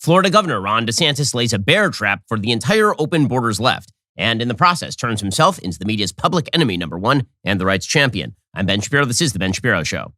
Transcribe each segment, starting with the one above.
Florida Governor Ron DeSantis lays a bear trap for the entire open borders left, and in the process turns himself into the media's public enemy number one and the rights champion. I'm Ben Shapiro. This is The Ben Shapiro Show.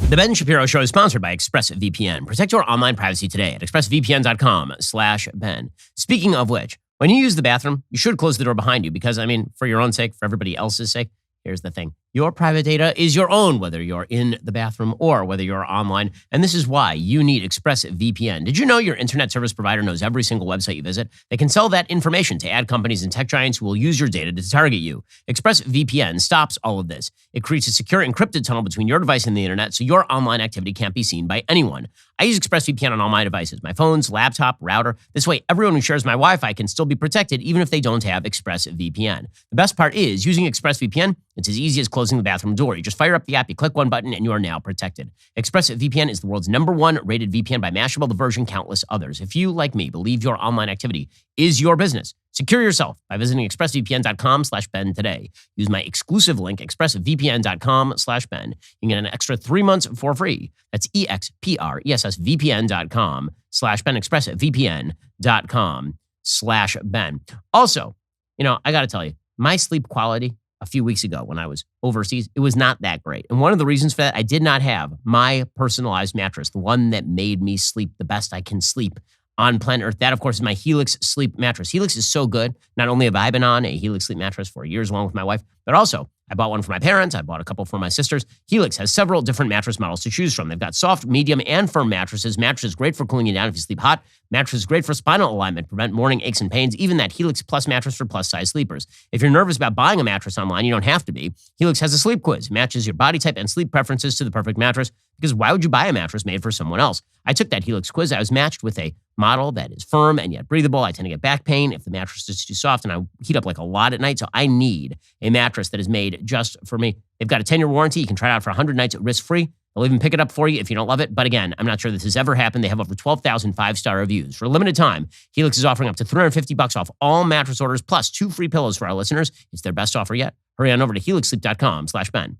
The Ben Shapiro Show is sponsored by ExpressVPN. Protect your online privacy today at expressvpn.com/Ben. Speaking of which, when you use the bathroom, you should close the door behind you because, for your own sake, for everybody else's sake, here's the thing. Your private data is your own, whether you're in the bathroom or whether you're online. And this is why you need ExpressVPN. Did you know your internet service provider knows every single website you visit? They can sell that information to ad companies and tech giants who will use your data to target you. ExpressVPN stops all of this. It creates a secure encrypted tunnel between your device and the internet so your online activity can't be seen by anyone. I use ExpressVPN on all my devices, my phones, laptop, router. This way, everyone who shares my Wi-Fi can still be protected even if they don't have ExpressVPN. The best part is, using ExpressVPN, it's as easy as closing the bathroom door. You just fire up the app, you click one button, and you are now protected. ExpressVPN is the world's #1 rated VPN by Mashable, the version countless others. If you, like me, believe your online activity is your business, secure yourself by visiting expressvpn.com/Ben today. Use my exclusive link, expressvpn.com/Ben. You can get an extra 3 months for free. That's expressvpn.com/Ben, expressvpn.com/Ben. Also, I got to tell you, my sleep quality a few weeks ago when I was overseas, it was not that great. And one of the reasons for that, I did not have my personalized mattress, the one that made me sleep the best I can sleep on planet Earth. That, of course, is my Helix sleep mattress. Helix is so good. Not only have I been on a Helix sleep mattress for years along with my wife, but also I bought one for my parents. I bought a couple for my sisters. Helix has several different mattress models to choose from. They've got soft, medium, and firm mattresses. Mattress is great for cooling you down if you sleep hot. Mattress is great for spinal alignment, prevent morning aches and pains. Even that Helix Plus mattress for plus-size sleepers. If you're nervous about buying a mattress online, you don't have to be. Helix has a sleep quiz. Matches your body type and sleep preferences to the perfect mattress, because why would you buy a mattress made for someone else? I took that Helix quiz. I was matched with a model that is firm and yet breathable. I tend to get back pain if the mattress is too soft, and I heat up like a lot at night, so I need a mattress that is made just for me. They've got a 10-year warranty. You can try it out for 100 nights risk-free. They'll even pick it up for you if you don't love it. But again, I'm not sure this has ever happened. They have over 12,000 five-star reviews. For a limited time, Helix is offering up to $350 off all mattress orders, plus 2 free pillows for our listeners. It's their best offer yet. Hurry on over to helixsleep.com/Ben.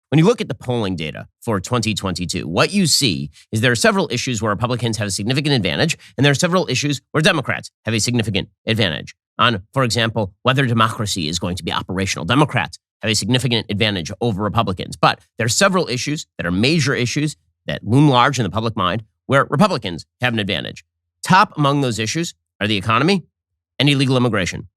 When you look at the polling data for 2022, what you see is there are several issues where Republicans have a significant advantage, and there are several issues where Democrats have a significant advantage. On, for example, whether democracy is going to be operational, Democrats have a significant advantage over Republicans. But there are several issues that are major issues that loom large in the public mind where Republicans have an advantage. Top among those issues are the economy and illegal immigration.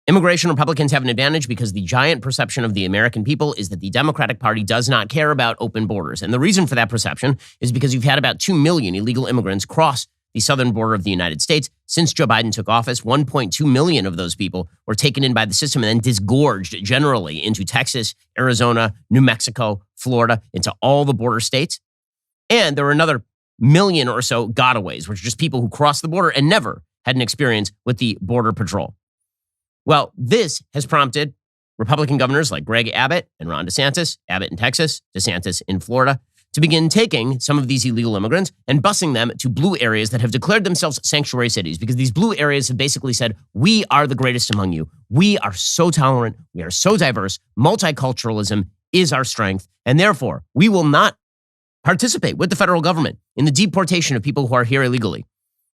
Immigration, Republicans have an advantage because the giant perception of the American people is that the Democratic Party does not care about open borders. And the reason for that perception is because you've had about 2 million illegal immigrants cross the southern border of the United States since Joe Biden took office. 1.2 million of those people were taken in by the system and then disgorged generally into Texas, Arizona, New Mexico, Florida, into all the border states. And there were another million or so gotaways, which are just people who crossed the border and never had an experience with the Border Patrol. Well, this has prompted Republican governors like Greg Abbott and Ron DeSantis, Abbott in Texas, DeSantis in Florida, to begin taking some of these illegal immigrants and busing them to blue areas that have declared themselves sanctuary cities, because these blue areas have basically said, we are the greatest among you. We are so tolerant. We are so diverse. Multiculturalism is our strength. And therefore, we will not participate with the federal government in the deportation of people who are here illegally.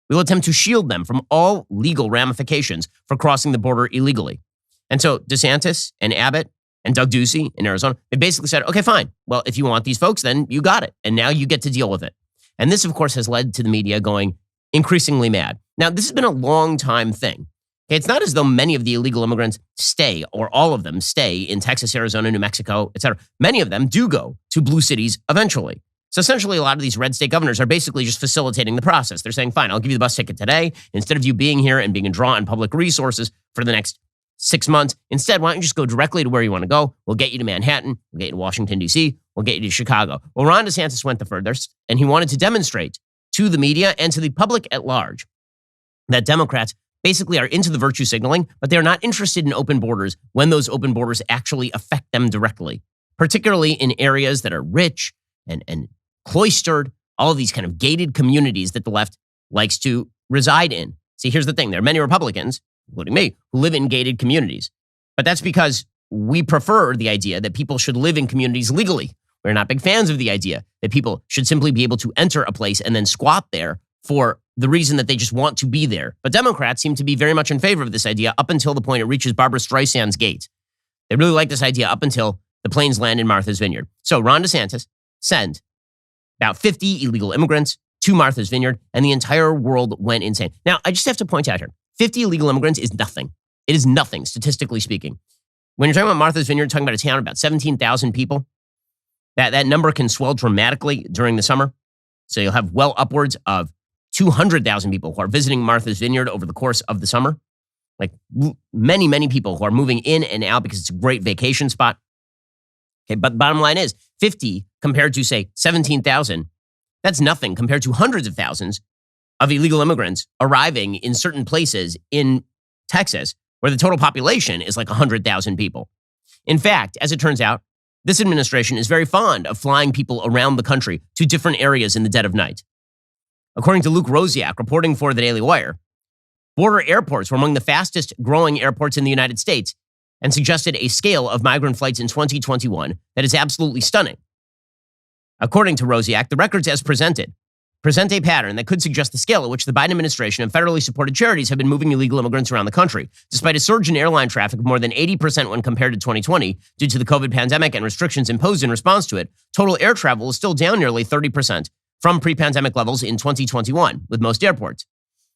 We will attempt to shield them from all legal ramifications for crossing the border illegally. And so DeSantis and Abbott and Doug Ducey in Arizona, they basically said, okay, fine. Well, if you want these folks, then you got it. And now you get to deal with it. And this, of course, has led to the media going increasingly mad. Now, this has been a long time thing. Okay, it's not as though many of the illegal immigrants stay, or all of them stay in Texas, Arizona, New Mexico, et cetera. Many of them do go to blue cities eventually. So essentially, a lot of these red state governors are basically just facilitating the process. They're saying, fine, I'll give you the bus ticket today. Instead of you being here and being a draw on public resources for the next 6 months, instead, why don't you just go directly to where you want to go? We'll get you to Manhattan. We'll get you to Washington, D.C. We'll get you to Chicago. Well, Ron DeSantis went the furthest, and he wanted to demonstrate to the media and to the public at large that Democrats basically are into the virtue signaling, but they're not interested in open borders when those open borders actually affect them directly, particularly in areas that are rich and cloistered, all of these kind of gated communities that the left likes to reside in. See, here's the thing. There are many Republicans, including me, who live in gated communities. But that's because we prefer the idea that people should live in communities legally. We're not big fans of the idea that people should simply be able to enter a place and then squat there for the reason that they just want to be there. But Democrats seem to be very much in favor of this idea up until the point it reaches Barbara Streisand's gate. They really like this idea up until the planes land in Martha's Vineyard. So Ron DeSantis sent about 50 illegal immigrants to Martha's Vineyard, and the entire world went insane. Now, I just have to point out here, 50 illegal immigrants is nothing. It is nothing, statistically speaking. When you're talking about Martha's Vineyard, you're talking about a town of about 17,000 people. That number can swell dramatically during the summer. So you'll have well upwards of 200,000 people who are visiting Martha's Vineyard over the course of the summer. Like many, many people who are moving in and out because it's a great vacation spot. Okay, but bottom line is 50 compared to, say, 17,000, that's nothing compared to hundreds of thousands of illegal immigrants arriving in certain places in Texas where the total population is like 100,000 people. In fact, as it turns out, this administration is very fond of flying people around the country to different areas in the dead of night. According to Luke Rosiak, reporting for the Daily Wire, border airports were among the fastest growing airports in the United States and suggested a scale of migrant flights in 2021 that is absolutely stunning. According to Rosiak, the records as presented present a pattern that could suggest the scale at which the Biden administration and federally supported charities have been moving illegal immigrants around the country. Despite a surge in airline traffic of more than 80% when compared to 2020 due to the COVID pandemic and restrictions imposed in response to it, total air travel is still down nearly 30% from pre-pandemic levels in 2021, with most airports.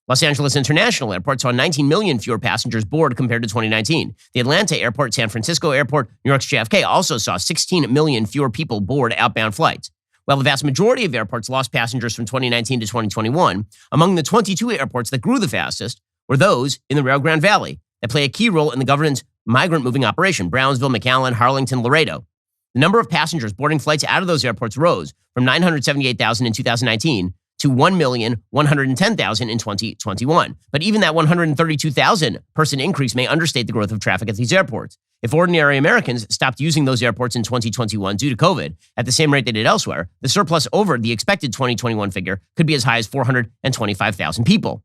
Los Angeles International Airport saw 19 million fewer passengers board compared to 2019. The Atlanta Airport, San Francisco Airport, New York's JFK also saw 16 million fewer people board outbound flights. While the vast majority of airports lost passengers from 2019 to 2021, among the 22 airports that grew the fastest were those in the Rio Grande Valley that play a key role in the government's migrant moving operation: Brownsville, McAllen, Harlingen, Laredo. The number of passengers boarding flights out of those airports rose from 978,000 in 2019 to 1,110,000 in 2021. But even that 132,000 person increase may understate the growth of traffic at these airports. If ordinary Americans stopped using those airports in 2021 due to COVID at the same rate they did elsewhere, the surplus over the expected 2021 figure could be as high as 425,000 people.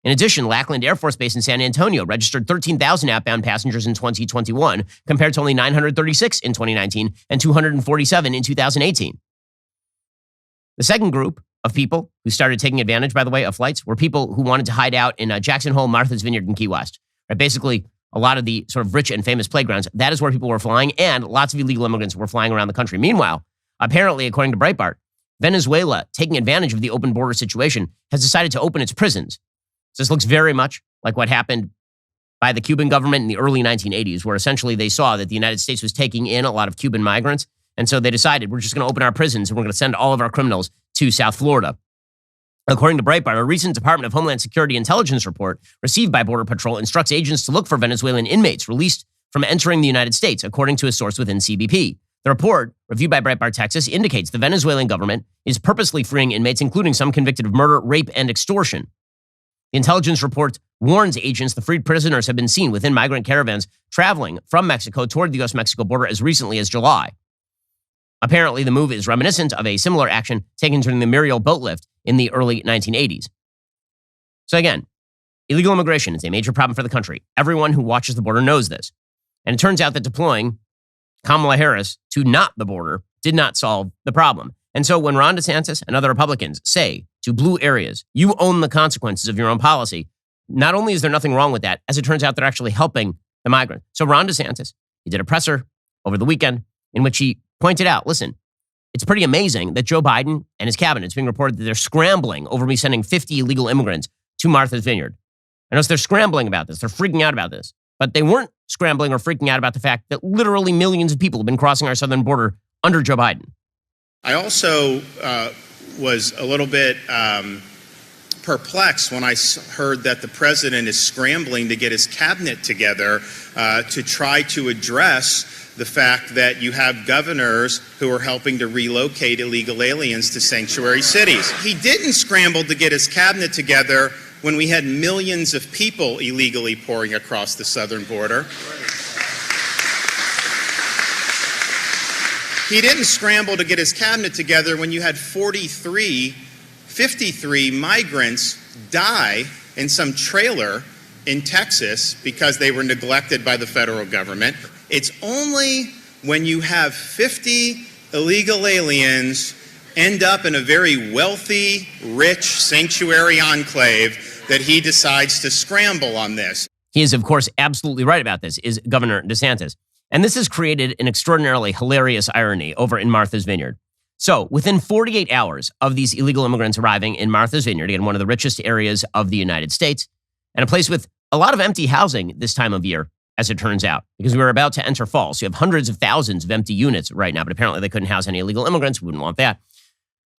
In addition, Lackland Air Force Base in San Antonio registered 13,000 outbound passengers in 2021 compared to only 936 in 2019 and 247 in 2018. The second group of people who started taking advantage, by the way, of flights were people who wanted to hide out in Jackson Hole, Martha's Vineyard, and Key West. Right? Basically, a lot of the sort of rich and famous playgrounds, that is where people were flying, and lots of illegal immigrants were flying around the country. Meanwhile, apparently, according to Breitbart, Venezuela, taking advantage of the open border situation, has decided to open its prisons. So this looks very much like what happened by the Cuban government in the early 1980s, where essentially they saw that the United States was taking in a lot of Cuban migrants. And so they decided, we're just going to open our prisons and we're going to send all of our criminals to South Florida. According to Breitbart, a recent Department of Homeland Security intelligence report received by Border Patrol instructs agents to look for Venezuelan inmates released from entering the United States, according to a source within CBP. The report, reviewed by Breitbart Texas, indicates the Venezuelan government is purposely freeing inmates, including some convicted of murder, rape, and extortion. The intelligence report warns agents the freed prisoners have been seen within migrant caravans traveling from Mexico toward the U.S.-Mexico border as recently as July. Apparently, the move is reminiscent of a similar action taken during the Muriel boat lift in the early 1980s. So again, illegal immigration is a major problem for the country. Everyone who watches the border knows this. And it turns out that deploying Kamala Harris to not the border did not solve the problem. And so when Ron DeSantis and other Republicans say to blue areas, you own the consequences of your own policy, not only is there nothing wrong with that, as it turns out, they're actually helping the migrants. So Ron DeSantis, he did a presser over the weekend in which he pointed out, listen, it's pretty amazing that Joe Biden and his cabinet, it's being reported that they're scrambling over me sending 50 illegal immigrants to Martha's Vineyard. I notice they're scrambling about this. They're freaking out about this. But they weren't scrambling or freaking out about the fact that literally millions of people have been crossing our southern border under Joe Biden. I also was a little bit perplexed when I heard that the president is scrambling to get his cabinet together to try to address the fact that you have governors who are helping to relocate illegal aliens to sanctuary cities. He didn't scramble to get his cabinet together when we had millions of people illegally pouring across the southern border. He didn't scramble to get his cabinet together when you had 53 migrants die in some trailer in Texas because they were neglected by the federal government. It's only when you have 50 illegal aliens end up in a very wealthy, rich sanctuary enclave that he decides to scramble on this. He is, of course, absolutely right about this, is Governor DeSantis. And this has created an extraordinarily hilarious irony over in Martha's Vineyard. So within 48 hours of these illegal immigrants arriving in Martha's Vineyard, again, one of the richest areas of the United States, and a place with a lot of empty housing this time of year, as it turns out, because we were about to enter fall. So you have hundreds of thousands of empty units right now, but apparently they couldn't house any illegal immigrants. We wouldn't want that.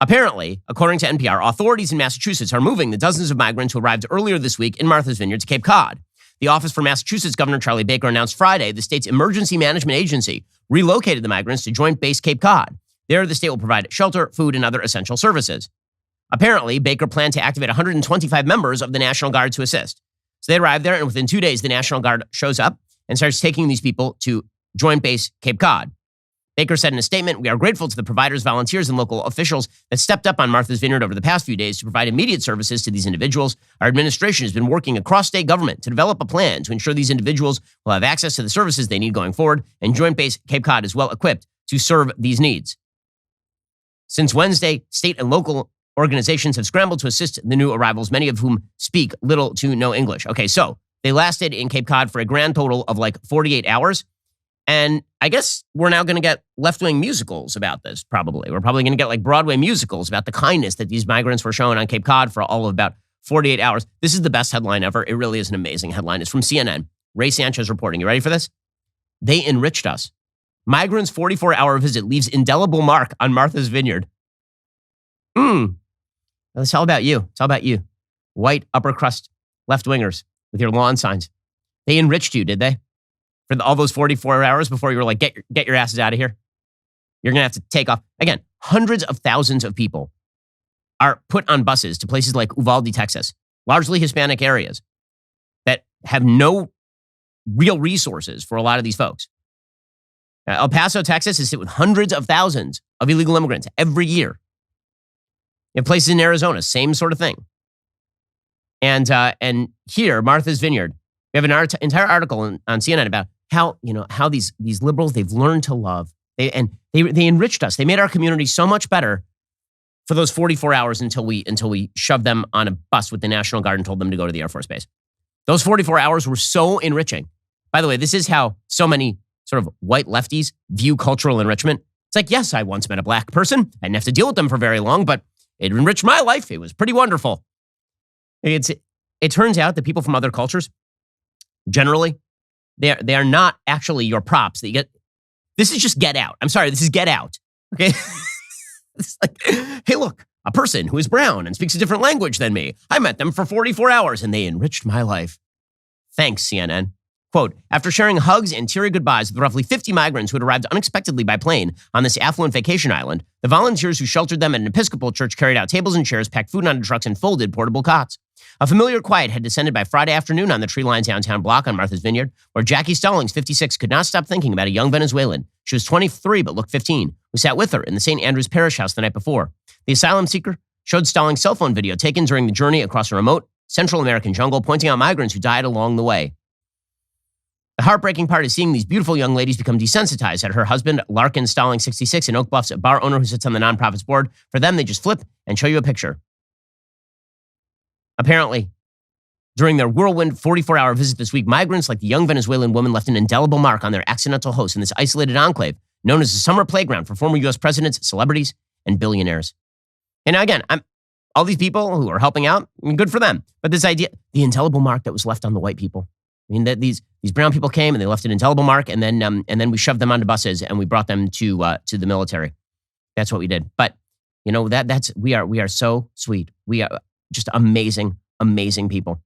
Apparently, according to NPR, authorities in Massachusetts are moving the dozens of migrants who arrived earlier this week in Martha's Vineyard to Cape Cod. The Office for Massachusetts Governor Charlie Baker announced Friday the state's emergency management agency relocated the migrants to Joint Base Cape Cod. There, the state will provide shelter, food, and other essential services. Apparently, Baker planned to activate 125 members of the National Guard to assist. So they arrived there, and within 2 days, the National Guard shows up and starts taking these people to Joint Base Cape Cod. Baker said in a statement, "We are grateful to the providers, volunteers, and local officials that stepped up on Martha's Vineyard over the past few days to provide immediate services to these individuals. Our administration has been working across state government to develop a plan to ensure these individuals will have access to the services they need going forward, and Joint Base Cape Cod is well equipped to serve these needs." Since Wednesday, state and local organizations have scrambled to assist the new arrivals, many of whom speak little to no English. Okay, so they lasted in Cape Cod for a grand total of like 48 hours. And I guess we're now going to get left-wing musicals about this, probably. We're probably going to get like Broadway musicals about the kindness that these migrants were shown on Cape Cod for all of about 48 hours. This is the best headline ever. It really is an amazing headline. It's from CNN. Ray Sanchez reporting. You ready for this? They enriched us. Migrants' 44-hour visit leaves indelible mark on Martha's Vineyard. It's all about you. It's all about you. White, upper crust, left-wingers with your lawn signs. They enriched you, did they? For all those 44 hours before you were like, get your asses out of here. You're going to have to take off. Again, hundreds of thousands of people are put on buses to places like Uvalde, Texas, largely Hispanic areas that have no real resources for a lot of these folks. El Paso, Texas is hit with hundreds of thousands of illegal immigrants every year. In places in Arizona, same sort of thing. And here, Martha's Vineyard, we have an entire article on CNN about how these liberals, they've learned to love. They enriched us. They made our community so much better for those 44 hours until we shoved them on a bus with the National Guard and told them to go to the Air Force Base. Those 44 hours were so enriching. By the way, this is how so many sort of white lefties view cultural enrichment. It's like, yes, I once met a black person. I didn't have to deal with them for very long, but it enriched my life. It was pretty wonderful. It turns out that people from other cultures, generally, they are not actually your props that you get. This is just Get Out. I'm sorry, this is Get Out. Okay? It's like, hey, look, a person who is brown and speaks a different language than me. I met them for 44 hours and they enriched my life. Thanks, CNN. Quote, after sharing hugs and teary goodbyes with roughly 50 migrants who had arrived unexpectedly by plane on this affluent vacation island, the volunteers who sheltered them at an Episcopal church carried out tables and chairs, packed food onto trucks, and folded portable cots. A familiar quiet had descended by Friday afternoon on the tree-lined downtown block on Martha's Vineyard, where Jackie Stallings, 56, could not stop thinking about a young Venezuelan. She was 23 but looked 15, who sat with her in the St. Andrew's Parish house the night before. The asylum seeker showed Stallings' cell phone video taken during the journey across a remote Central American jungle, pointing out migrants who died along the way. The heartbreaking part is seeing these beautiful young ladies become desensitized, said her husband, Larkin Stallings, 66, an Oak Bluffs bar owner who sits on the nonprofit's board. For them, they just flip and show you a picture. Apparently, during their whirlwind 44-hour visit this week, migrants like the young Venezuelan woman left an indelible mark on their accidental host in this isolated enclave known as the summer playground for former U.S. presidents, celebrities, and billionaires. And now again, all these people who are helping out, good for them. But this idea, the indelible mark that was left on the white people. I mean, that these brown people came and they left an indelible mark, and then we shoved them onto buses and we brought them to the military. That's what we did. But we are so sweet. We are just amazing, amazing people.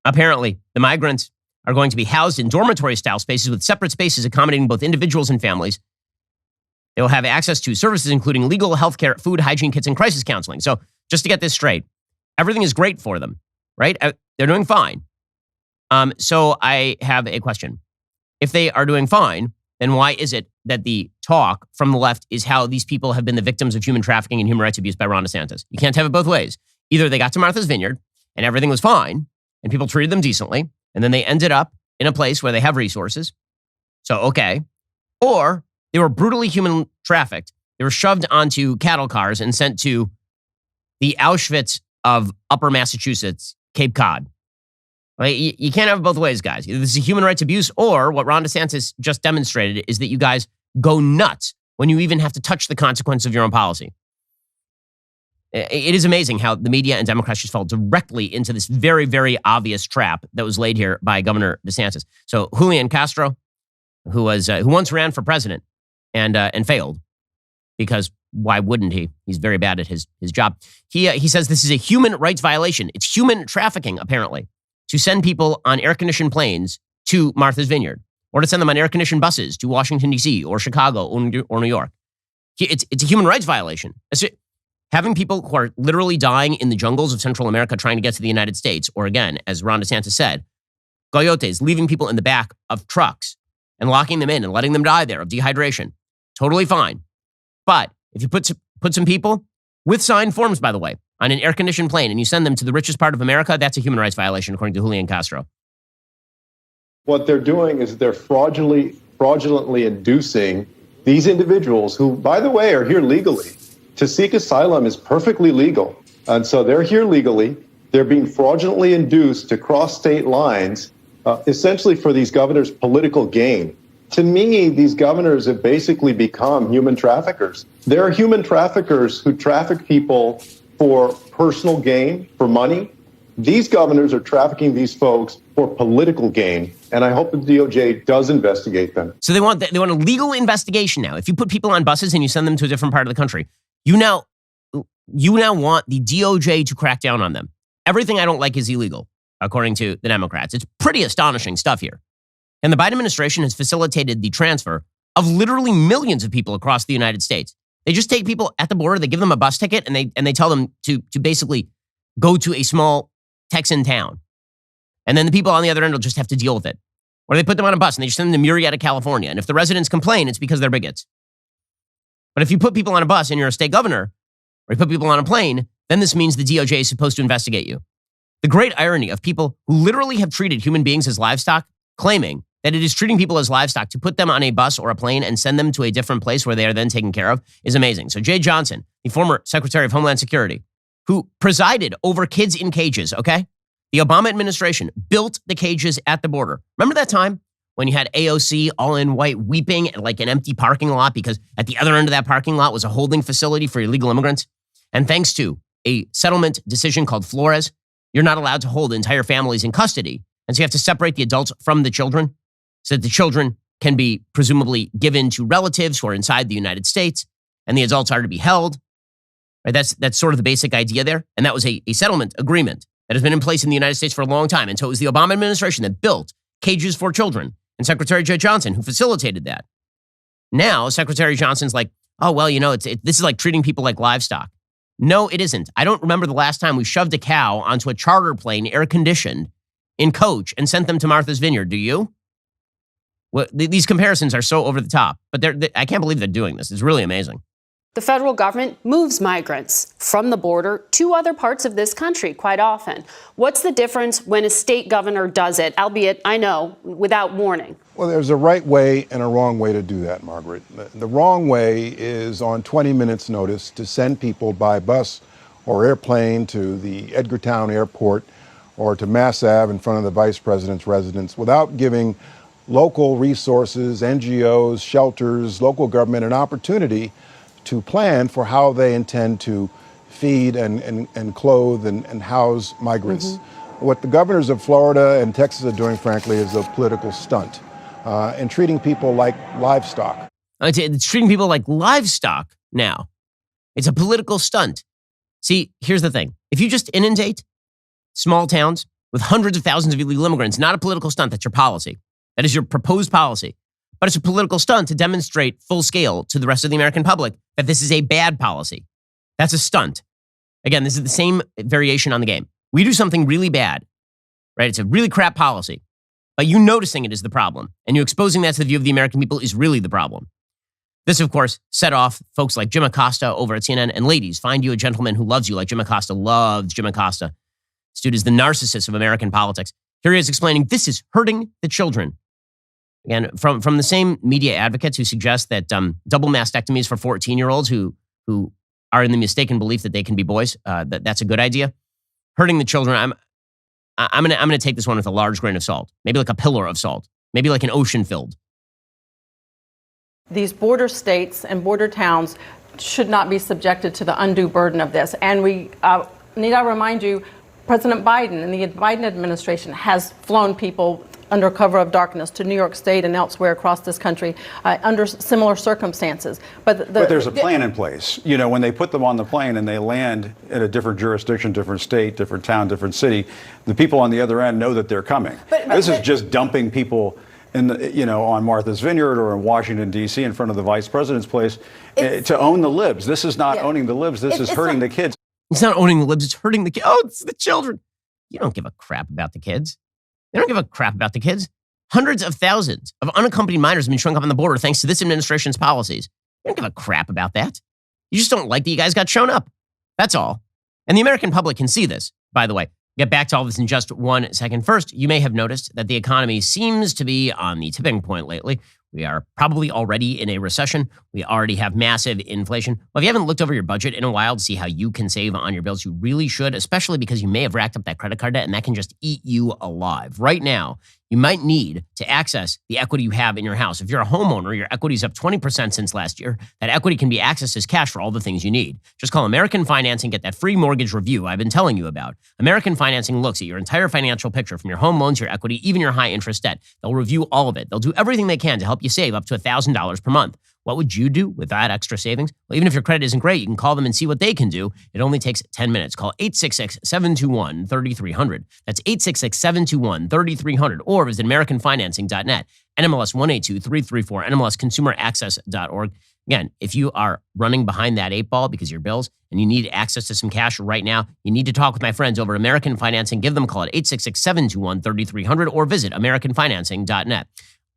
Apparently, the migrants are going to be housed in dormitory-style spaces with separate spaces accommodating both individuals and families. They will have access to services including legal, healthcare, food, hygiene kits, and crisis counseling. So just to get this straight, everything is great for them, right? They're doing fine. So I have a question. If they are doing fine, then why is it that the talk from the left is how these people have been the victims of human trafficking and human rights abuse by Ron DeSantis? You can't have it both ways. Either they got to Martha's Vineyard and everything was fine and people treated them decently, and then they ended up in a place where they have resources. So, okay. Or They were brutally human trafficked. They were shoved onto cattle cars and sent to the Auschwitz of Upper Massachusetts, Cape Cod. Like, you can't have it both ways, guys. Either this is human rights abuse, or what Ron DeSantis just demonstrated is that you guys go nuts when you even have to touch the consequence of your own policy. It is amazing how the media and Democrats just fell directly into this very, very obvious trap that was laid here by Governor DeSantis. So Julian Castro, who once ran for president and failed, because why wouldn't he? He's very bad at his job. He says this is a human rights violation. It's human trafficking, apparently, to send people on air-conditioned planes to Martha's Vineyard, or to send them on air-conditioned buses to Washington, D.C., or Chicago, or New York. It's a human rights violation. Having people who are literally dying in the jungles of Central America trying to get to the United States, or again, as Ron DeSantis said, coyotes leaving people in the back of trucks and locking them in and letting them die there of dehydration, totally fine. But if you put some people with signed forms, by the way, on an air-conditioned plane and you send them to the richest part of America, that's a human rights violation, according to Julian Castro. What they're doing is they're fraudulently inducing these individuals who, by the way, are here legally. To seek asylum is perfectly legal. And so they're here legally. They're being fraudulently induced to cross state lines, essentially for these governors' political gain. To me, these governors have basically become human traffickers. There are human traffickers who traffic people for personal gain, for money. These governors are trafficking these folks for political gain, and I hope the DOJ does investigate them. So they want a legal investigation now. If you put people on buses and you send them to a different part of the country, you now want the DOJ to crack down on them. Everything I don't like is illegal, according to the Democrats. It's pretty astonishing stuff here. And the Biden administration has facilitated the transfer of literally millions of people across the United States. They just take people at the border, they give them a bus ticket, and they tell them to basically go to a small Texan town. And then the people on the other end will just have to deal with it. Or they put them on a bus and they just send them to Murrieta, California. And if the residents complain, it's because they're bigots. But if you put people on a bus and you're a state governor, or you put people on a plane, then this means the DOJ is supposed to investigate you. The great irony of people who literally have treated human beings as livestock, claiming that it is treating people as livestock to put them on a bus or a plane and send them to a different place where they are then taken care of, is amazing. So Jay Johnson, the former Secretary of Homeland Security, who presided over kids in cages, okay? The Obama administration built the cages at the border. Remember that time when you had AOC all in white weeping at like an empty parking lot because at the other end of that parking lot was a holding facility for illegal immigrants? And thanks to a settlement decision called Flores, you're not allowed to hold entire families in custody. And so you have to separate the adults from the children so that the children can be presumably given to relatives who are inside the United States and the adults are to be held. Right? That's sort of the basic idea there. And that was a settlement agreement that has been in place in the United States for a long time. And so it was the Obama administration that built cages for children and Secretary Jay Johnson who facilitated that. Now, Secretary Johnson's like, oh, well, this is like treating people like livestock. No, it isn't. I don't remember the last time we shoved a cow onto a charter plane, air-conditioned, in coach, and sent them to Martha's Vineyard. Do you? Well, these comparisons are so over the top, but I can't believe they're doing this. It's really amazing. The federal government moves migrants from the border to other parts of this country quite often. What's the difference when a state governor does it, albeit, I know, without warning? Well, there's a right way and a wrong way to do that, Margaret. The wrong way is on 20 minutes notice to send people by bus or airplane to the Edgartown Airport or to Mass Ave in front of the vice president's residence without giving local resources, NGOs, shelters, local government an opportunity to plan for how they intend to feed and clothe and house migrants. Mm-hmm. What the governors of Florida and Texas are doing, frankly, is a political stunt and treating people like livestock. It's treating people like livestock now. It's a political stunt. See, here's the thing. If you just inundate small towns with hundreds of thousands of illegal immigrants, not a political stunt, that's your policy. That is your proposed policy. But it's a political stunt to demonstrate full scale to the rest of the American public that this is a bad policy. That's a stunt. Again, this is the same variation on the game. We do something really bad, right? It's a really crap policy. But you noticing it is the problem. And you exposing that to the view of the American people is really the problem. This, of course, set off folks like Jim Acosta over at CNN. And ladies, find you a gentleman who loves you like Jim Acosta loves Jim Acosta. This dude is the narcissist of American politics. Here he is explaining this is hurting the children. Again, from the same media advocates who suggest that double mastectomies for 14-year-olds who are in the mistaken belief that they can be boys, that's a good idea. Hurting the children, I'm gonna take this one with a large grain of salt, maybe like a pillar of salt, maybe like an ocean filled. These border states and border towns should not be subjected to the undue burden of this. And we need to remind you, President Biden and the Biden administration has flown people under cover of darkness to New York State and elsewhere across this country under similar circumstances. But there's a plan in place. You know, when they put them on the plane and they land in a different jurisdiction, different state, different town, different city, the people on the other end know that they're coming. This is just dumping people on Martha's Vineyard or in Washington, D.C. in front of the vice president's place to own the libs. This is not owning the libs. This is hurting the kids. It's not owning the libs. It's hurting the kids. Oh, it's the children. You don't give a crap about the kids. They don't give a crap about the kids. Hundreds of thousands of unaccompanied minors have been shrunk up on the border thanks to this administration's policies. You don't give a crap about that. You just don't like that you guys got shown up. That's all. And the American public can see this, by the way. Get back to all this in just 1 second. First, you may have noticed that the economy seems to be on the tipping point lately. We are probably already in a recession. We already have massive inflation. Well, if you haven't looked over your budget in a while to see how you can save on your bills, you really should, especially because you may have racked up that credit card debt and that can just eat you alive. Right now, you might need to access the equity you have in your house. If you're a homeowner, your equity is up 20% since last year. That equity can be accessed as cash for all the things you need. Just call American Financing, get that free mortgage review I've been telling you about. American Financing looks at your entire financial picture from your home loans, your equity, even your high interest debt. They'll review all of it. They'll do everything they can to help you save up to $1,000 per month. What would you do with that extra savings? Well, even if your credit isn't great, you can call them and see what they can do. It only takes 10 minutes. Call 866-721-3300. That's 866-721-3300 or visit AmericanFinancing.net. NMLS 182334, NMLSConsumerAccess.org. Again, if you are running behind that 8 ball because of your bills and you need access to some cash right now, you need to talk with my friends over at American Financing. Give them a call at 866-721-3300 or visit AmericanFinancing.net.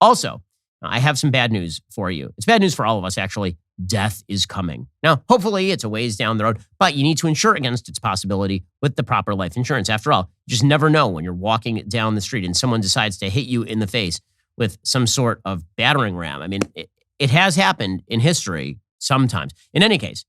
Also, I have some bad news for you. It's bad news for all of us, actually. Death is coming. Now, hopefully it's a ways down the road, but you need to insure against its possibility with the proper life insurance. After all, you just never know when you're walking down the street and someone decides to hit you in the face with some sort of battering ram. I mean, it has happened in history sometimes. In any case,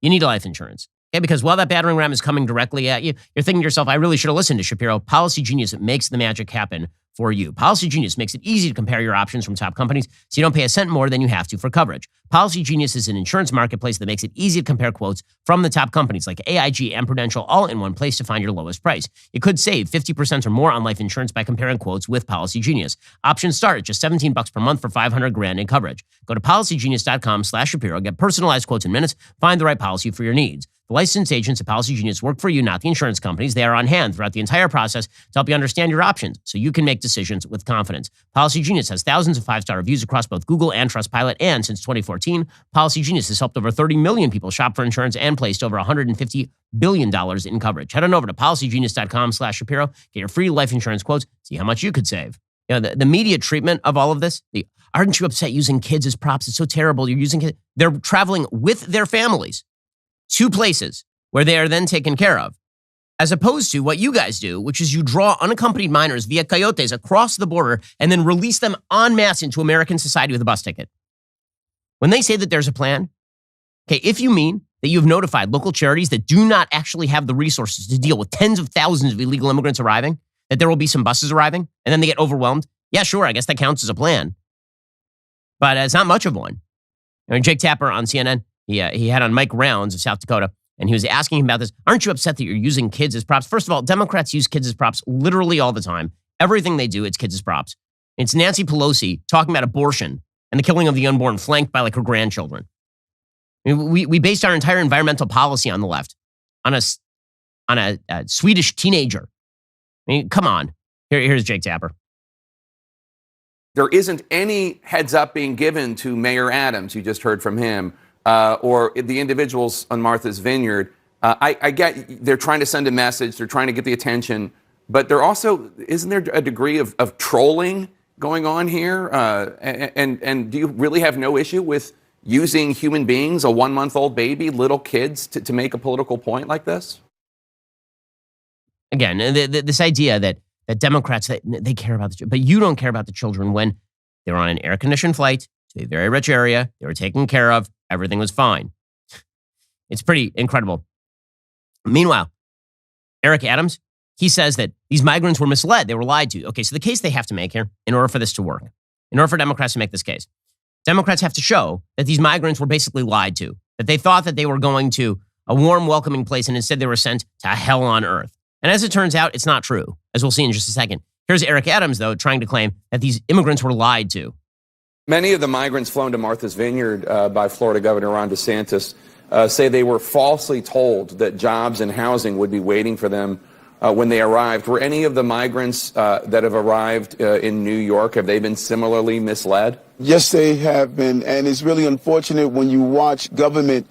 you need life insurance. Okay, because while that battering ram is coming directly at you, you're thinking to yourself, I really should have listened to Shapiro. Policy Genius makes the magic happen for you. Policy Genius makes it easy to compare your options from top companies so you don't pay a cent more than you have to for coverage. Policy Genius is an insurance marketplace that makes it easy to compare quotes from the top companies like AIG and Prudential all in one place to find your lowest price. You could save 50% or more on life insurance by comparing quotes with Policy Genius. Options start at just $17 per month for $500,000 in coverage. Go to policygenius.com/Shapiro, get personalized quotes in minutes, find the right policy for your needs. The licensed agents at Policy Genius work for you, not the insurance companies. They are on hand throughout the entire process to help you understand your options so you can make decisions with confidence. Policy Genius has thousands of 5-star reviews across both Google and Trustpilot, and since 2014, Policy Genius has helped over 30 million people shop for insurance and placed over $150 billion in coverage. Head on over to policygenius.com/Shapiro, get your free life insurance quotes, see how much you could save. You know, the media treatment of all of this, aren't you upset using kids as props? It's so terrible. You're using kids. They're traveling with their families to places where they are then taken care of, as opposed to what you guys do, which is you draw unaccompanied minors via coyotes across the border and then release them en masse into American society with a bus ticket. When they say that there's a plan, okay, if you mean that you've notified local charities that do not actually have the resources to deal with tens of thousands of illegal immigrants arriving, that there will be some buses arriving, and then they get overwhelmed, yeah, sure, I guess that counts as a plan. But it's not much of one. I mean, Jake Tapper on CNN, he had on Mike Rounds of South Dakota, and he was asking him about this. Aren't you upset that you're using kids as props? First of all, Democrats use kids as props literally all the time. Everything they do, it's kids as props. It's Nancy Pelosi talking about abortion and the killing of the unborn, flanked by like her grandchildren. I mean, we based our entire environmental policy on the left, on a Swedish teenager. I mean, come on. Here's Jake Tapper. There isn't any heads up being given to Mayor Adams, you just heard from him, or the individuals on Martha's Vineyard. I get they're trying to send a message, they're trying to get the attention, but there also, isn't there a degree of trolling going on here? And do you really have no issue with using human beings, a 1-month-old baby, little kids, to make a political point like this? Again, this idea that Democrats, they care about the children, but you don't care about the children when They were on an air-conditioned flight to a very rich area. They were taken care of. Everything was fine. It's pretty incredible. Meanwhile, Eric Adams, he says that these migrants were misled. They were lied to. Okay, so the case they have to make here, in order for this to work, in order for Democrats to make this case, Democrats have to show that these migrants were basically lied to, that they thought that they were going to a warm, welcoming place, and instead they were sent to hell on earth. And as it turns out, it's not true, as we'll see in just a second. Here's Eric Adams, though, trying to claim that these immigrants were lied to. Many of the migrants flown to Martha's Vineyard by Florida Governor Ron DeSantis say they were falsely told that jobs and housing would be waiting for them when they arrived. Were any of the migrants that have arrived in New York, have they been similarly misled? Yes, they have been, and it's really unfortunate when you watch government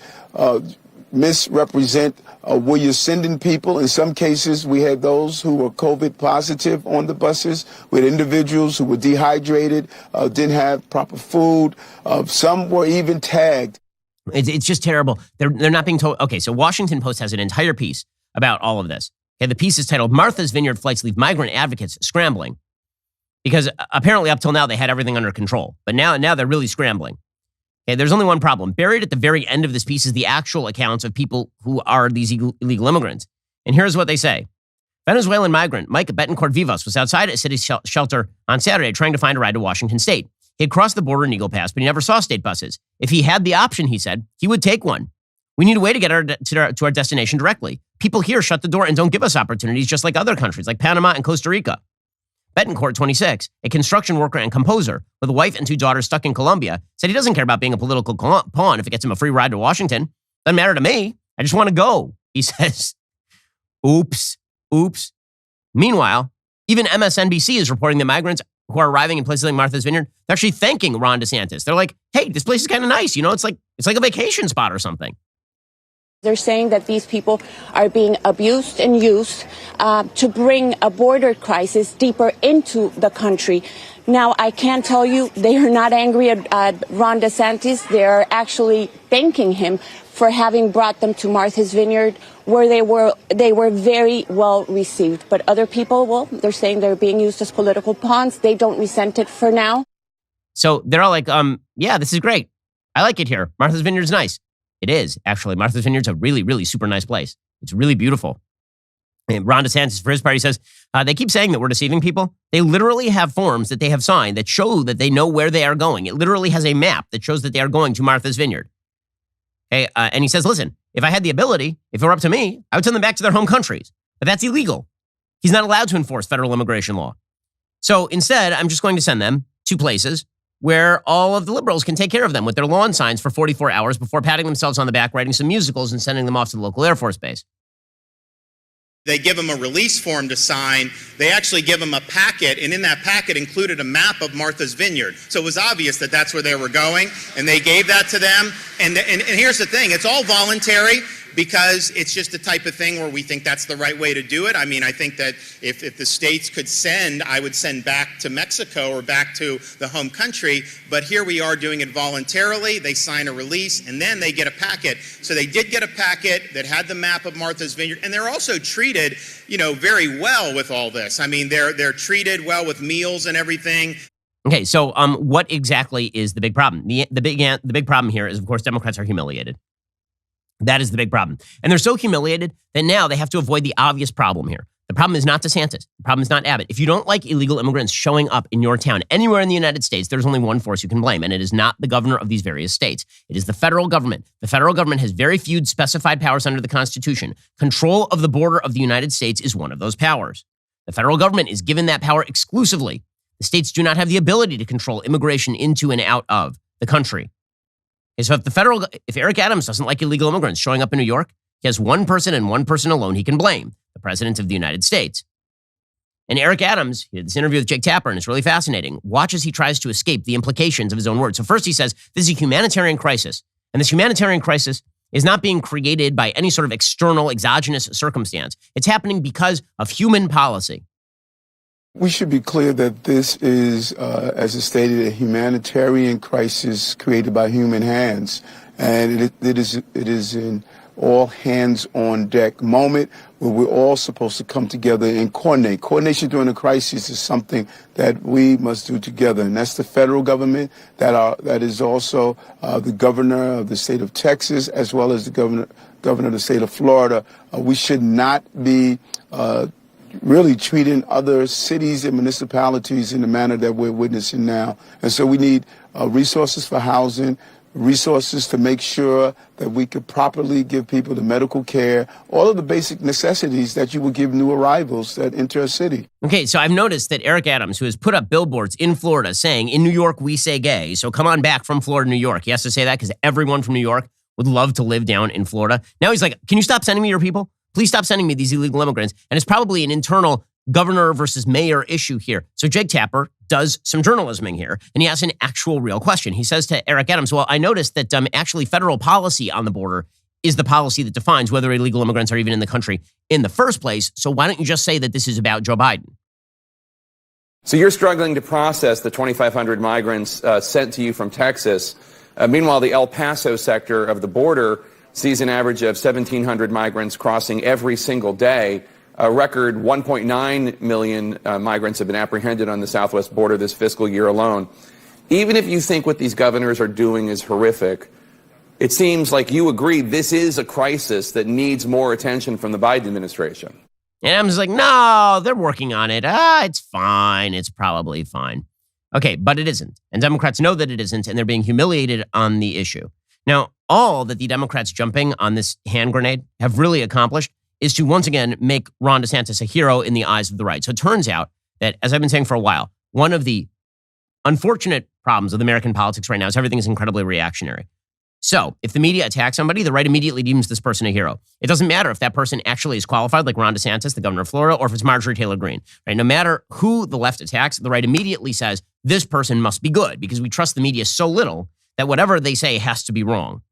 misrepresent where you're sending people. In some cases, we had those who were COVID positive on the buses. We had individuals who were dehydrated, didn't have proper food. Some were even tagged. It's just terrible. They're not being told. Okay, so Washington Post has an entire piece about all of this. Okay, the piece is titled, Martha's Vineyard Flights Leave Migrant Advocates Scrambling. Because apparently up till now, they had everything under control. But now they're really scrambling. Okay, there's only one problem. Buried at the very end of this piece is the actual accounts of people who are these illegal immigrants. And here's what they say. Venezuelan migrant Mike Betancourt Vivas was outside a city shelter on Saturday trying to find a ride to Washington State. He had crossed the border in Eagle Pass, but he never saw state buses. If he had the option, he said, he would take one. We need a way to get to our destination directly. People here shut the door and don't give us opportunities just like other countries, like Panama and Costa Rica. Betancourt, 26, a construction worker and composer with a wife and two daughters stuck in Colombia, said he doesn't care about being a political pawn if it gets him a free ride to Washington. Doesn't matter to me. I just want to go, he says. Oops. Meanwhile, even MSNBC is reporting that migrants who are arriving in places like Martha's Vineyard, they're actually thanking Ron DeSantis. They're like, hey, this place is kind of nice. You know, it's like a vacation spot or something. They're saying that these people are being abused and used to bring a border crisis deeper into the country. Now, I can tell you they are not angry at Ron DeSantis. They're actually thanking him for having brought them to Martha's Vineyard, where they were very well received. But other people, well, they're saying they're being used as political pawns. They don't resent it for now. So they're all like, yeah, this is great. I like it here. Martha's Vineyard's nice. It is, actually. Martha's Vineyard's a really, really super nice place. It's really beautiful. And Ron DeSantis, for his part, he says, they keep saying that we're deceiving people. They literally have forms that they have signed that show that they know where they are going. It literally has a map that shows that they are going to Martha's Vineyard. Okay, and he says, listen, if I had the ability, if it were up to me, I would send them back to their home countries. But that's illegal. He's not allowed to enforce federal immigration law. So instead, I'm just going to send them to places where all of the liberals can take care of them with their lawn signs for 44 hours before patting themselves on the back, writing some musicals, and sending them off to the local Air Force base. They give them a release form to sign. They actually give them a packet, and in that packet included a map of Martha's Vineyard. So it was obvious that that's where they were going, and they gave that to them. And here's the thing. It's all voluntary because it's just the type of thing where we think that's the right way to do it. I mean, I think that if the states could send, I would send back to Mexico or back to the home country. But here we are doing it voluntarily. They sign a release, and then they get a packet. So they did get a packet that had the map of Martha's Vineyard, and they're also treated, very well with all this. I mean, they're treated well with meals and everything. Okay, so what exactly is the big problem? The big problem here is, of course, Democrats are humiliated. That is the big problem. And they're so humiliated that now they have to avoid the obvious problem here. The problem is not DeSantis. The problem is not Abbott. If you don't like illegal immigrants showing up in your town, anywhere in the United States, there's only one force you can blame, and it is not the governor of these various states. It is the federal government. The federal government has very few specified powers under the Constitution. Control of the border of the United States is one of those powers. The federal government is given that power exclusively. The states do not have the ability to control immigration into and out of the country. Okay, so if Eric Adams doesn't like illegal immigrants showing up in New York, he has one person and one person alone he can blame, the President of the United States. And Eric Adams, he did this interview with Jake Tapper, and it's really fascinating. Watch as he tries to escape the implications of his own words. So first he says, this is a humanitarian crisis. And this humanitarian crisis is not being created by any sort of external exogenous circumstance. It's happening because of human policy. We should be clear that this is, as I stated, a humanitarian crisis created by human hands. And it is in all hands on deck moment where we're all supposed to come together and coordinate. Coordination during a crisis is something that we must do together, and that's the federal government, that is also the governor of the state of Texas, as well as the governor of the state of Florida. We should not be really treating other cities and municipalities in the manner that we're witnessing now. And so we need resources for housing, resources to make sure that we could properly give people the medical care, all of the basic necessities that you would give new arrivals that enter a city. Okay, so I've noticed that Eric Adams, who has put up billboards in Florida saying, in New York, we say gay, so come on back from Florida, New York. He has to say that because everyone from New York would love to live down in Florida. Now he's like, can you stop sending me your people? Please stop sending me these illegal immigrants. And it's probably an internal governor versus mayor issue here. So Jake Tapper does some journalisming here, and he asks an actual real question. He says to Eric Adams, well, I noticed that actually federal policy on the border is the policy that defines whether illegal immigrants are even in the country in the first place. So why don't you just say that this is about Joe Biden? So you're struggling to process the 2,500 migrants sent to you from Texas. Meanwhile, the El Paso sector of the border sees an average of 1,700 migrants crossing every single day. A record 1.9 million migrants have been apprehended on the southwest border this fiscal year alone. Even if you think what these governors are doing is horrific, it seems like you agree this is a crisis that needs more attention from the Biden administration. And I'm just like, no, they're working on it. It's fine. It's probably fine. Okay, but it isn't. And Democrats know that it isn't, and they're being humiliated on the issue. Now, all that the Democrats jumping on this hand grenade have really accomplished is to once again make Ron DeSantis a hero in the eyes of the right. So it turns out that, as I've been saying for a while, one of the unfortunate problems of American politics right now is everything is incredibly reactionary. So if the media attacks somebody, the right immediately deems this person a hero. It doesn't matter if that person actually is qualified, like Ron DeSantis, the governor of Florida, or if it's Marjorie Taylor Greene. Right? No matter who the left attacks, the right immediately says this person must be good because we trust the media so little that whatever they say has to be wrong.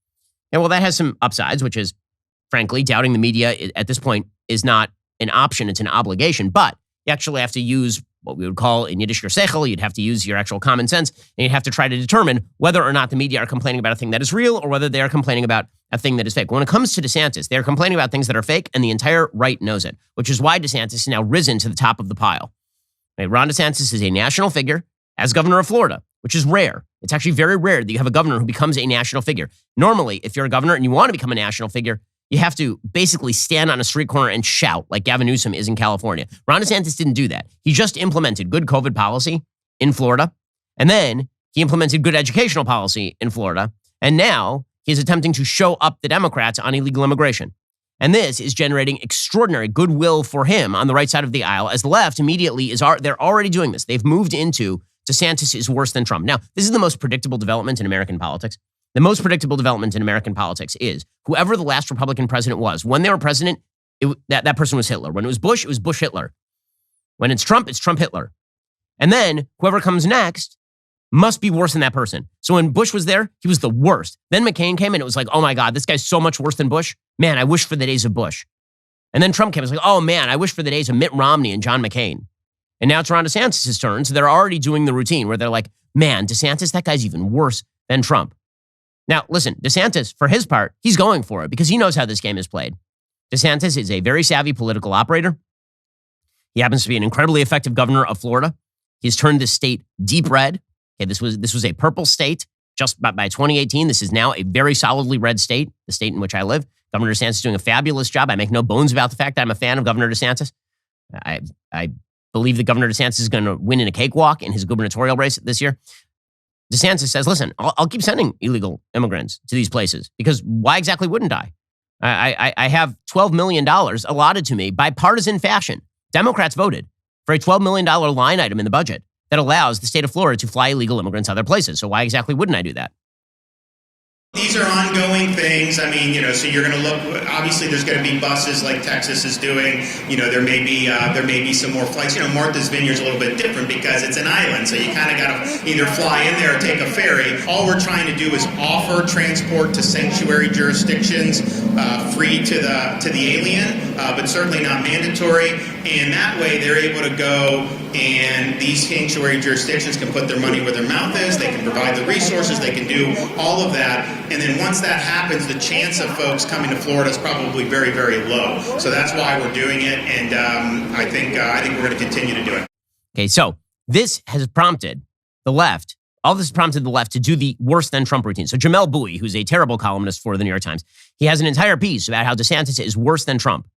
And well, that has some upsides, which is, frankly, doubting the media at this point is not an option, it's an obligation. But you actually have to use what we would call in Yiddish your seichel. You'd have to use your actual common sense, and you'd have to try to determine whether or not the media are complaining about a thing that is real or whether they are complaining about a thing that is fake. When it comes to DeSantis, they're complaining about things that are fake, and the entire right knows it, which is why DeSantis has now risen to the top of the pile. Right? Ron DeSantis is a national figure as governor of Florida, which is rare. It's actually very rare that you have a governor who becomes a national figure. Normally, if you're a governor and you want to become a national figure, you have to basically stand on a street corner and shout like Gavin Newsom is in California. Ron DeSantis didn't do that. He just implemented good COVID policy in Florida, and then he implemented good educational policy in Florida, and now he's attempting to show up the Democrats on illegal immigration. And this is generating extraordinary goodwill for him on the right side of the aisle, as the left immediately they're already doing this. They've moved into DeSantis is worse than Trump. Now, this is the most predictable development in American politics. The most predictable development in American politics is whoever the last Republican president was. When they were president, that person was Hitler. When it was Bush Hitler. When it's Trump Hitler. And then whoever comes next must be worse than that person. So when Bush was there, he was the worst. Then McCain came and it was like, oh my God, this guy's so much worse than Bush. Man, I wish for the days of Bush. And then Trump came and was like, oh man, I wish for the days of Mitt Romney and John McCain. And now it's Ron DeSantis' turn. So they're already doing the routine where they're like, man, DeSantis, that guy's even worse than Trump. Now, listen, DeSantis, for his part, he's going for it because he knows how this game is played. DeSantis is a very savvy political operator. He happens to be an incredibly effective governor of Florida. He's turned this state deep red. Okay, this was a purple state just by 2018. This is now a very solidly red state, the state in which I live. Governor DeSantis is doing a fabulous job. I make no bones about the fact that I'm a fan of Governor DeSantis. I believe that Governor DeSantis is going to win in a cakewalk in his gubernatorial race this year. DeSantis says, listen, I'll keep sending illegal immigrants to these places because why exactly wouldn't I? I have $12 million allotted to me by partisan fashion. Democrats voted for a $12 million line item in the budget that allows the state of Florida to fly illegal immigrants other places. So why exactly wouldn't I do that? These are ongoing things. I mean, so you're going to look, obviously there's going to be buses like Texas is doing. There may be some more flights. Martha's Vineyard's a little bit different because it's an island. So you kind of got to either fly in there or take a ferry. All we're trying to do is offer transport to sanctuary jurisdictions free to the alien, but certainly not mandatory. And that way they're able to go and these sanctuary jurisdictions can put their money where their mouth is, they can provide the resources, they can do all of that. And then once that happens, the chance of folks coming to Florida is probably very, very low. So that's why we're doing it. And I think we're going to continue to do it. Okay, so this has prompted the left. All this has prompted the left to do the worse than Trump routine. So Jamel Bouie, who's a terrible columnist for the New York Times, he has an entire piece about how DeSantis is worse than Trump.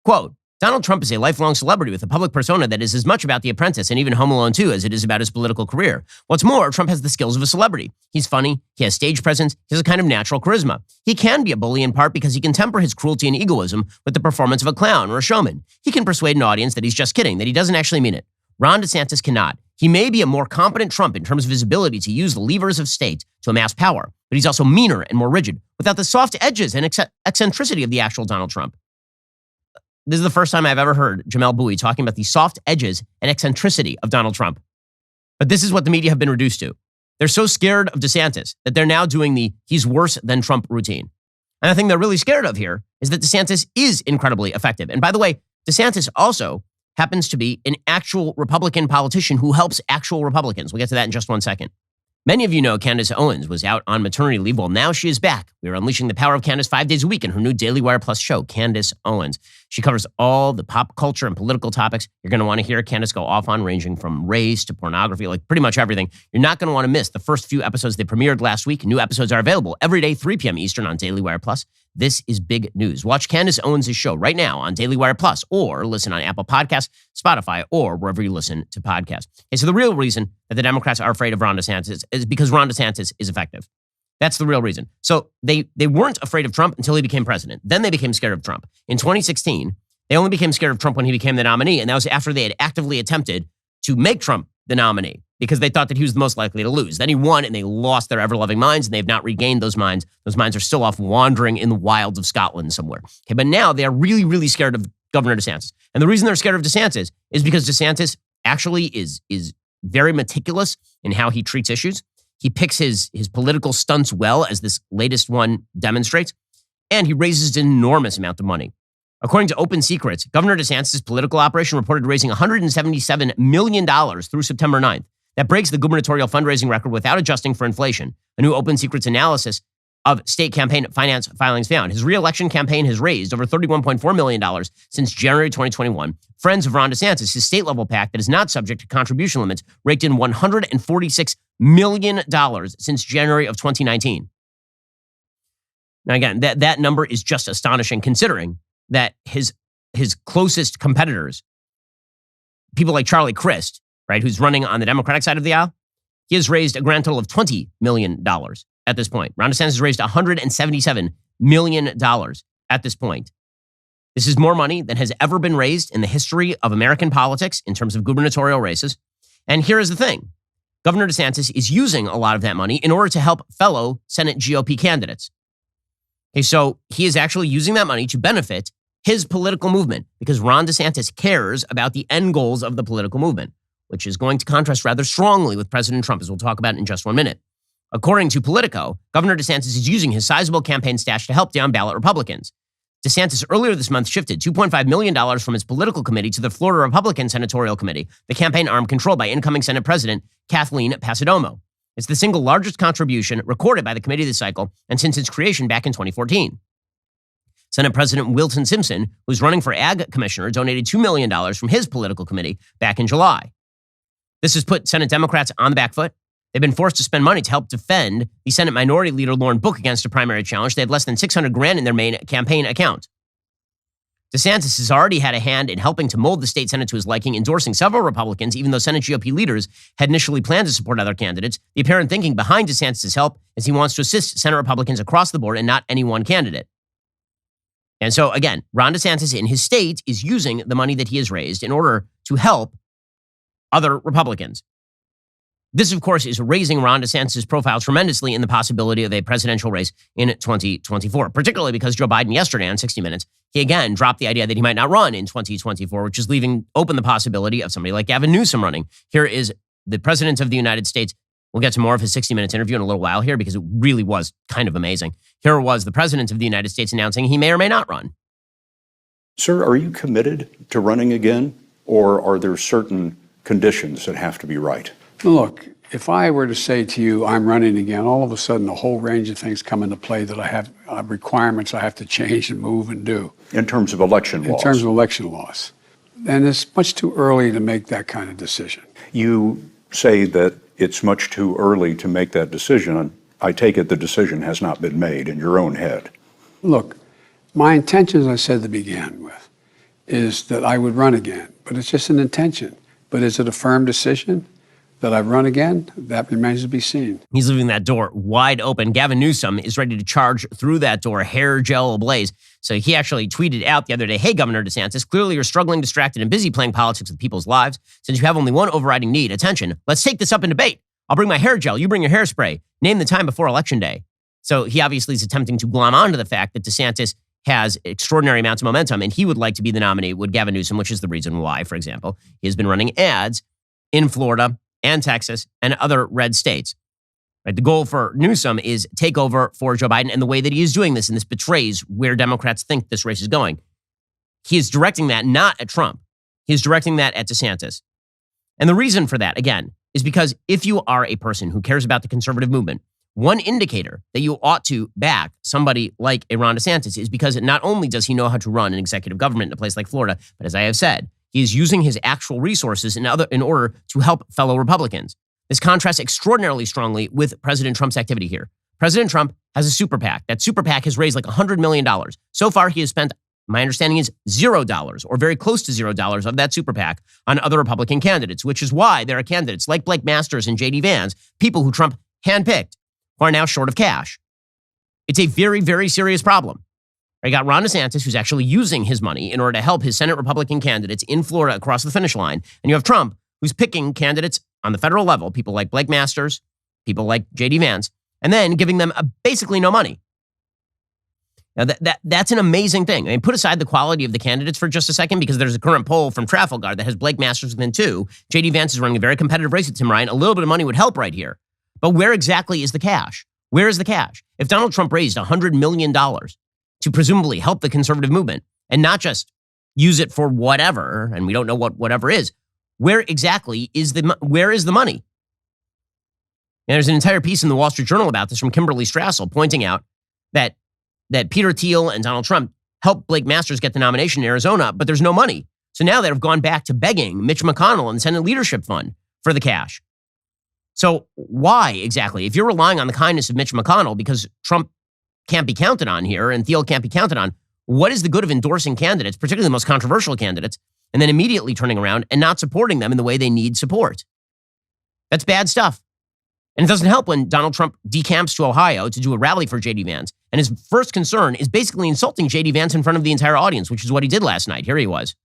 Quote, Donald Trump is a lifelong celebrity with a public persona that is as much about The Apprentice and even Home Alone 2 as it is about his political career. What's more, Trump has the skills of a celebrity. He's funny, he has stage presence, he has a kind of natural charisma. He can be a bully in part because he can temper his cruelty and egoism with the performance of a clown or a showman. He can persuade an audience that he's just kidding, that he doesn't actually mean it. Ron DeSantis cannot. He may be a more competent Trump in terms of his ability to use the levers of state to amass power, but he's also meaner and more rigid, without the soft edges and eccentricity of the actual Donald Trump. This is the first time I've ever heard Jamel Bouie talking about the soft edges and eccentricity of Donald Trump. But this is what the media have been reduced to. They're so scared of DeSantis that they're now doing the he's worse than Trump routine. And the thing they're really scared of here is that DeSantis is incredibly effective. And by the way, DeSantis also happens to be an actual Republican politician who helps actual Republicans. We'll get to that in just 1 second. Many of you know Candace Owens was out on maternity leave. Well, now she is back. We are unleashing the power of Candace 5 days a week in her new Daily Wire Plus show, Candace Owens. She covers all the pop culture and political topics you're going to want to hear Candace go off on, ranging from race to pornography, like pretty much everything. You're not going to want to miss the first few episodes they premiered last week. New episodes are available every day, 3 p.m. Eastern on Daily Wire Plus. This is big news. Watch Candace Owens' show right now on Daily Wire Plus, or listen on Apple Podcasts, Spotify, or wherever you listen to podcasts. Okay, so the real reason that the Democrats are afraid of Ron DeSantis is because Ron DeSantis is effective. That's the real reason. So they weren't afraid of Trump until he became president. Then they became scared of Trump. In 2016, they only became scared of Trump when he became the nominee, and that was after they had actively attempted to make Trump the nominee, because they thought that he was the most likely to lose. Then he won, and they lost their ever-loving minds, and they have not regained those minds. Those minds are still off wandering in the wilds of Scotland somewhere. Okay, but now they are really, really scared of Governor DeSantis. And the reason they're scared of DeSantis is because DeSantis actually is very meticulous in how he treats issues. He picks his political stunts well, as this latest one demonstrates, and he raises an enormous amount of money. According to Open Secrets, Governor DeSantis' political operation reported raising $177 million through September 9th. That breaks the gubernatorial fundraising record without adjusting for inflation. A new Open Secrets analysis of state campaign finance filings found. His re-election campaign has raised over $31.4 million since January 2021. Friends of Ron DeSantis, his state-level PAC that is not subject to contribution limits, raked in $146 million since January of 2019. Now, again, that number is just astonishing, considering that his closest competitors, people like Charlie Crist, right, who's running on the Democratic side of the aisle, he has raised a grand total of $20 million at this point. Ron DeSantis has raised $177 million at this point. This is more money than has ever been raised in the history of American politics in terms of gubernatorial races. And here is the thing. Governor DeSantis is using a lot of that money in order to help fellow Senate GOP candidates. Okay, so he is actually using that money to benefit his political movement, because Ron DeSantis cares about the end goals of the political movement, which is going to contrast rather strongly with President Trump, as we'll talk about in just 1 minute. According to Politico, Governor DeSantis is using his sizable campaign stash to help down-ballot Republicans. DeSantis earlier this month shifted $2.5 million from his political committee to the Florida Republican Senatorial Committee, the campaign arm controlled by incoming Senate President Kathleen Passidomo. It's the single largest contribution recorded by the committee this cycle, and since its creation back in 2014. Senate President Wilton Simpson, who's running for Ag Commissioner, donated $2 million from his political committee back in July. This has put Senate Democrats on the back foot. They've been forced to spend money to help defend the Senate Minority Leader Lauren Book against a primary challenge. They had less than $600,000 in their main campaign account. DeSantis has already had a hand in helping to mold the state Senate to his liking, endorsing several Republicans, even though Senate GOP leaders had initially planned to support other candidates. The apparent thinking behind DeSantis' help is he wants to assist Senate Republicans across the board and not any one candidate. And so, again, Ron DeSantis in his state is using the money that he has raised in order to help other Republicans. This, of course, is raising Ron DeSantis' profile tremendously in the possibility of a presidential race in 2024, particularly because Joe Biden yesterday on 60 Minutes, he again dropped the idea that he might not run in 2024, which is leaving open the possibility of somebody like Gavin Newsom running. Here is the President of the United States. We'll get to more of his 60 Minutes interview in a little while here, because it really was kind of amazing. Here was the President of the United States announcing he may or may not run. Sir, are you committed to running again, or are there certain conditions that have to be right? Look, if I were to say to you, I'm running again, all of a sudden a whole range of things come into play that I have requirements I have to change and move and do. In terms of election laws? In terms of election laws. And it's much too early to make that kind of decision. You say that it's much too early to make that decision. I take it the decision has not been made in your own head. Look, my intention, as I said to begin with, is that I would run again. But it's just an intention. But is it a firm decision that I run again? That remains to be seen. He's leaving that door wide open. Gavin Newsom is ready to charge through that door, hair gel ablaze. So he actually tweeted out the other day, hey, Governor DeSantis, clearly you're struggling, distracted, and busy playing politics with people's lives. Since you have only one overriding need, attention, let's take this up in debate. I'll bring my hair gel. You bring your hairspray. Name the time before Election Day. So he obviously is attempting to glom onto the fact that DeSantis has extraordinary amounts of momentum, and he would like to be the nominee with Gavin Newsom, which is the reason why, for example, he has been running ads in Florida and Texas and other red states. Right? The goal for Newsom is take over for Joe Biden, and the way that he is doing this, and this betrays where Democrats think this race is going, he is directing that not at Trump. He is directing that at DeSantis. And the reason for that, again, is because if you are a person who cares about the conservative movement, one indicator that you ought to back somebody like a Ron DeSantis is because not only does he know how to run an executive government in a place like Florida, but as I have said, he is using his actual resources in order to help fellow Republicans. This contrasts extraordinarily strongly with President Trump's activity here. President Trump has a super PAC. That super PAC has raised like $100 million. So far, he has spent, my understanding is, $0 or very close to $0 of that super PAC on other Republican candidates, which is why there are candidates like Blake Masters and J.D. Vance, people who Trump handpicked, who are now short of cash. It's a very, very serious problem. You got Ron DeSantis, who's actually using his money in order to help his Senate Republican candidates in Florida across the finish line. And you have Trump, who's picking candidates on the federal level, people like Blake Masters, people like J.D. Vance, and then giving them basically no money. Now, that's an amazing thing. I mean, put aside the quality of the candidates for just a second, because there's a current poll from Trafalgar that has Blake Masters within 2. J.D. Vance is running a very competitive race with Tim Ryan. A little bit of money would help right here. But where exactly is the cash? Where is the cash? If Donald Trump raised $100 million to presumably help the conservative movement and not just use it for whatever, and we don't know what whatever is, where exactly is the money? And there's an entire piece in the Wall Street Journal about this from Kimberly Strassel pointing out that Peter Thiel and Donald Trump helped Blake Masters get the nomination in Arizona, but there's no money. So now they've gone back to begging Mitch McConnell and the Senate Leadership Fund for the cash. So why exactly? If you're relying on the kindness of Mitch McConnell because Trump can't be counted on here and Thiel can't be counted on, what is the good of endorsing candidates, particularly the most controversial candidates, and then immediately turning around and not supporting them in the way they need support? That's bad stuff. And it doesn't help when Donald Trump decamps to Ohio to do a rally for J.D. Vance. And his first concern is basically insulting J.D. Vance in front of the entire audience, which is what he did last night. Here he was.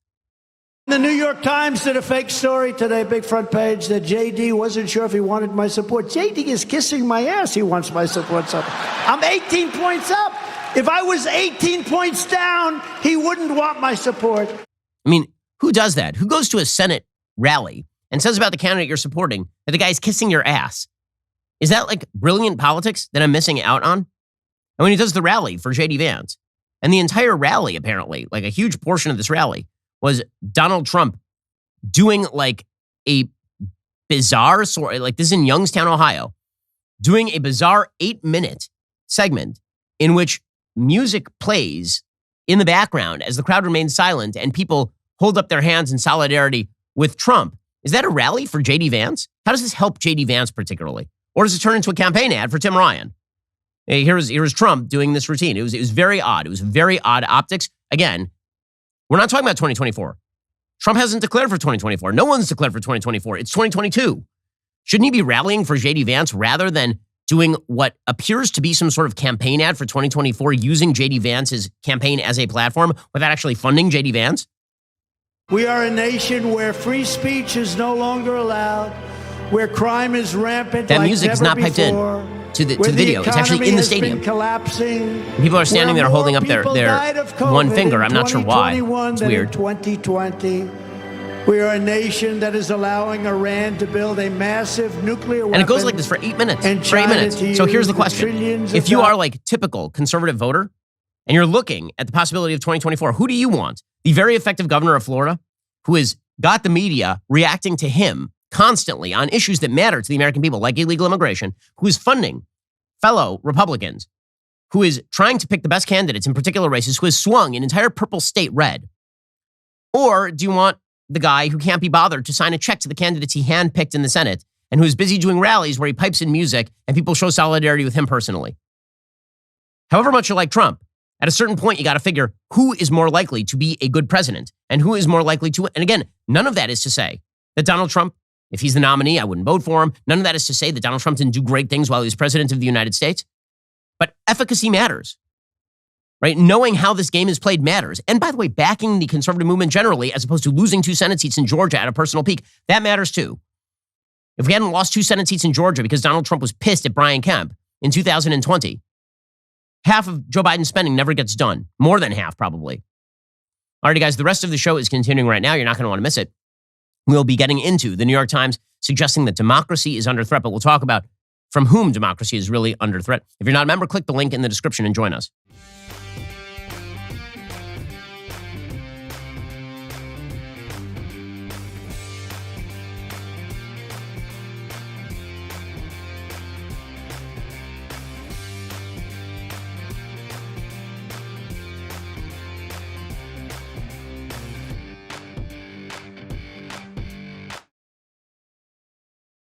The New York Times did a fake story today, big front page, that J.D. wasn't sure if he wanted my support. J.D. is kissing my ass. He wants my support. I'm 18 points up. If I was 18 points down, he wouldn't want my support. I mean, who does that? Who goes to a Senate rally and says about the candidate you're supporting that the guy's kissing your ass? Is that like brilliant politics that I'm missing out on? And when he does the rally for J.D. Vance, and the entire rally, apparently, like a huge portion of this rally, was Donald Trump doing like a bizarre sort, like this is in Youngstown, Ohio, doing a bizarre 8-minute segment in which music plays in the background as the crowd remains silent and people hold up their hands in solidarity with Trump. Is that a rally for J.D. Vance? How does this help J.D. Vance particularly? Or does it turn into a campaign ad for Tim Ryan? Hey, here's Trump doing this routine. It was very odd. It was very odd optics. Again, we're not talking about 2024. Trump hasn't declared for 2024. No one's declared for 2024. It's 2022. Shouldn't he be rallying for J.D. Vance rather than doing what appears to be some sort of campaign ad for 2024 using J.D. Vance's campaign as a platform without actually funding J.D. Vance? We are a nation where free speech is no longer allowed, where crime is rampant. That like music is never not piped before, in to the video. It's actually in the stadium. Collapsing, people are standing there holding up their one finger. I'm not sure why. It's weird. 2020. We are a nation that is allowing Iran to build a massive nuclear weapon. And it goes like this for 8 minutes. For 8 minutes. So here's the question. If you are like typical conservative voter, and you're looking at the possibility of 2024, who do you want? The very effective governor of Florida, who has got the media reacting to him constantly on issues that matter to the American people, like illegal immigration, who is funding fellow Republicans, who is trying to pick the best candidates in particular races, who has swung an entire purple state red? Or do you want the guy who can't be bothered to sign a check to the candidates he handpicked in the Senate and who is busy doing rallies where he pipes in music and people show solidarity with him personally? However much you like Trump, at a certain point, you got to figure who is more likely to be a good president and who is more likely to, and again, none of that is to say that Donald Trump, if he's the nominee, I wouldn't vote for him. None of that is to say that Donald Trump didn't do great things while he was president of the United States. But efficacy matters, right? Knowing how this game is played matters. And by the way, backing the conservative movement generally, as opposed to losing 2 Senate seats in Georgia at a personal peak, that matters too. If we hadn't lost 2 Senate seats in Georgia because Donald Trump was pissed at Brian Kemp in 2020, half of Joe Biden's spending never gets done. More than half, probably. All right, guys, the rest of the show is continuing right now. You're not going to want to miss it. We'll be getting into the New York Times suggesting that democracy is under threat, but we'll talk about from whom democracy is really under threat. If you're not a member, click the link in the description and join us.